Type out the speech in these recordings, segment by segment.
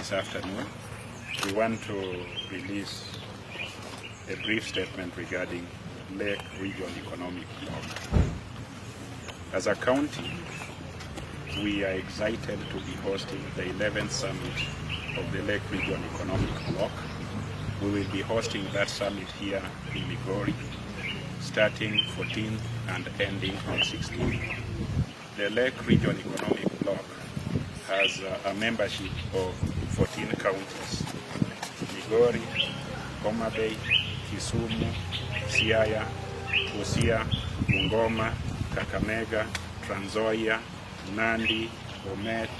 this afternoon. We want to release a brief statement regarding Lake Region Economic Bloc. As a county, we are excited to be hosting the 11th Summit of the Lake Region Economic Bloc. We will be hosting that summit here in Migori, starting 14th and ending on 16th. The Lake Region Economic Bloc has a membership of 14 counties: Migori, Homa Bay, Kisumu, Siaya, Busia, Bungoma, Kakamega, Trans Nzoia, Nandi, Bomet,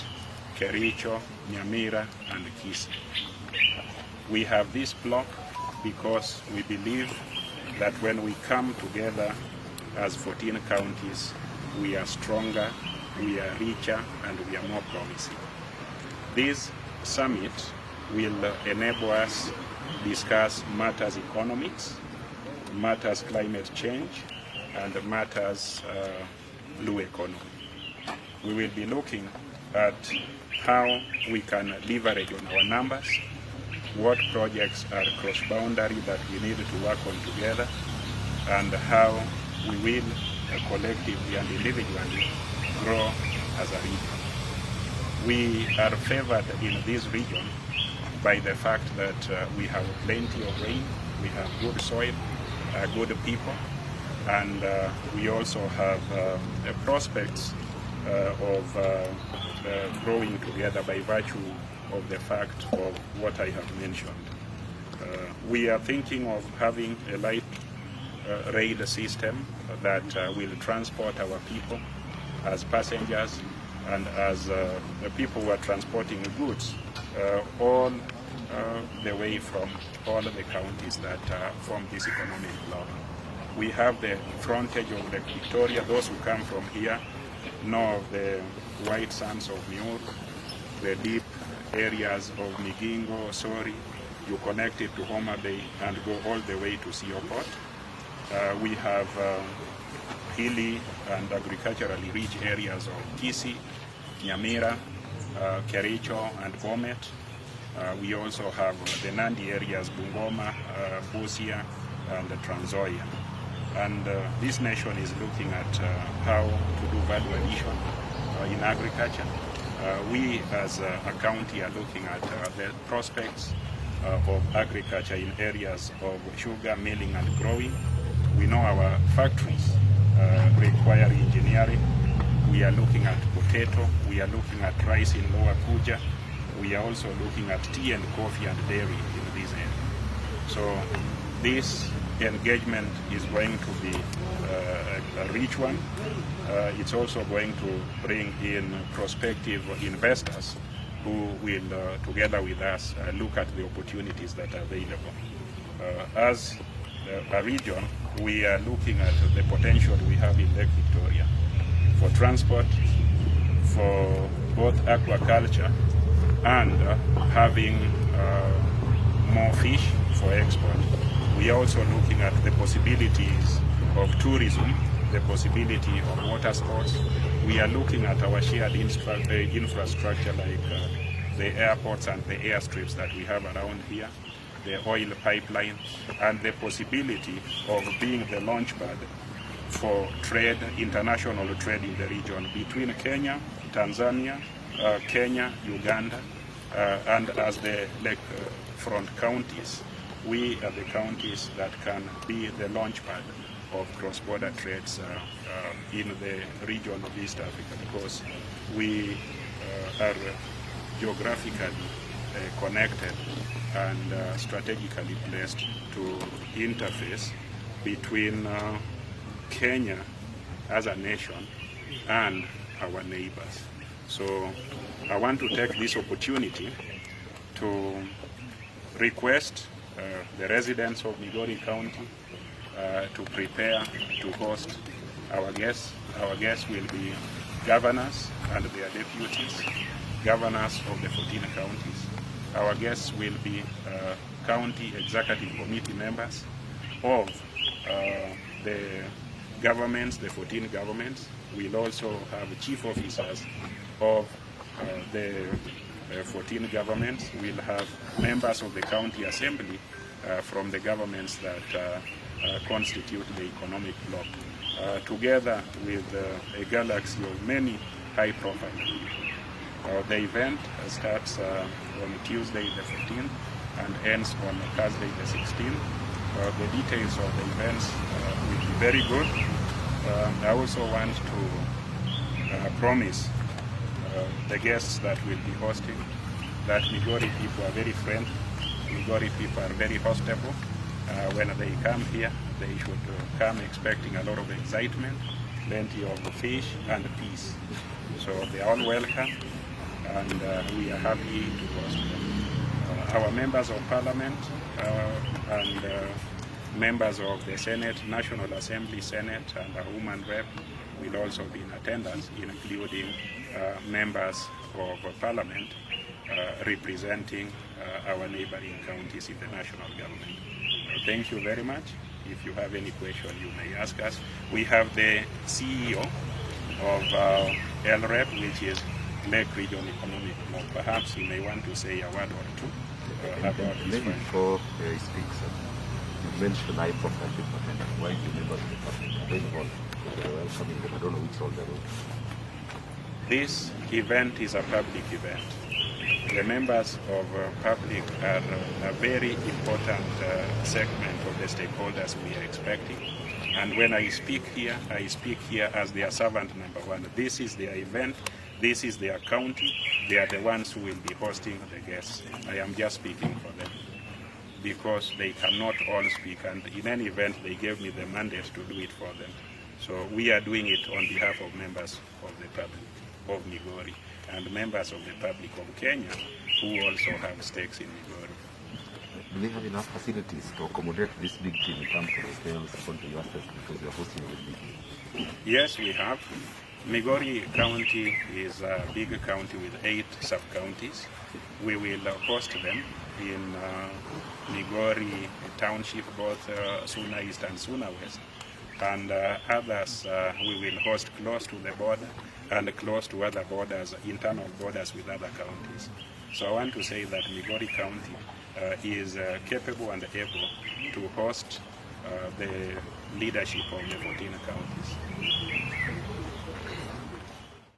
Kericho, Nyamira, and Kisii. We have this block because we believe that when we come together as 14 counties, we are stronger, we are richer, and we are more promising. This summit will enable us to discuss matters economics, matters climate change, and matters blue economy. We will be looking at how we can leverage on our numbers, what projects are cross-boundary that we need to work on together, and how we will collectively and individually grow as a region. We are favored in this region by the fact that we have plenty of rain, we have good soil, good people, and we also have prospects of growing together by virtue of the fact of what I have mentioned. We are thinking of having a light rail system that will transport our people as passengers and as the people who are transporting goods all the way from all the counties that form this economic bloc. We have the frontage of Lake Victoria. Those who come from here know of the white sands of Miur, the deep areas of Migingo, Sori. You connect it to Homa Bay and go all the way to Sio Port. We have hilly and agriculturally rich areas of Kisii, Nyamira, Kericho, and Bomet. We also have the Nandi areas, Bungoma, Busia, and Trans Nzoia. And this nation is looking at how to do value addition in agriculture. We as a county are looking at the prospects of agriculture in areas of sugar, milling, and growing. We know our factories require engineering. We are looking at potato. We are looking at rice in Lower Kuja. We are also looking at tea and coffee and dairy in this area. So this engagement is going to be a rich one. It's also going to bring in prospective investors who will, together with us, look at the opportunities that are available. As a region, we are looking at the potential we have in Lake Victoria for transport, for both aquaculture and having more fish for export. We are also looking at the possibilities of tourism, the possibility of water sports. We are looking at our shared infrastructure like the airports and the airstrips that we have around here, the oil pipeline, and the possibility of being the launchpad for trade, international trade in the region between Kenya, Tanzania, Kenya, Uganda, and as the lake front counties. We are the counties that can be the launchpad of cross-border trades in the region of East Africa, because we are geographically connected and strategically placed to interface between Kenya as a nation and our neighbors. So I want to take this opportunity to request the residents of Migori County to prepare to host our guests. Our guests will be governors and their deputies, governors of the 14 counties. Our guests will be county executive committee members of the governments, the 14 governments. We'll also have chief officers of the 14 governments. We'll have members of the county assembly from the governments that constitute the economic bloc, together with a galaxy of many high-profile people. The event starts on Tuesday the 15th and ends on Thursday the 16th. The details of the events will be very good. I also want to promise the guests that will be hosting that Migori people are very friendly. Migori people are very hospitable. When they come here, they should come expecting a lot of excitement, plenty of fish and peace. So they are all welcome, and we are happy to host them. Our members of parliament and members of the Senate, National Assembly Senate, and our woman rep will also be in attendance, including members of parliament representing our neighboring counties in the national government. Thank you very much. If you have any question, you may ask us. We have the CEO of LREB, which is Lake Region Economic Bloc. Perhaps he may want to say a word or two about this. Maybe before he speaks, you mentioned high-profile people, and why do members of the public are very involved? They are welcoming them. I don't know which role they will. This event is a public event. The members of public are a very important segment of the stakeholders we are expecting. And when I speak here as their servant number one. This is their event, this is their county, they are the ones who will be hosting the guests. I am just speaking for them because they cannot all speak, and in any event they gave me the mandate to do it for them. So we are doing it on behalf of members of the public of Migori and members of the public of Kenya who also have stakes in Migori. Do they have enough facilities to accommodate this big team in terms of hotels, according to your assessment, because you are hosting a big team? Yes, we have. Migori County is a big county with 8 sub-counties. We will host them in Migori Township, both Suna East and Suna West. And others we will host close to the border and close to other borders, internal borders with other counties. So I want to say that Migori County is capable and able to host the leadership of the 14 counties.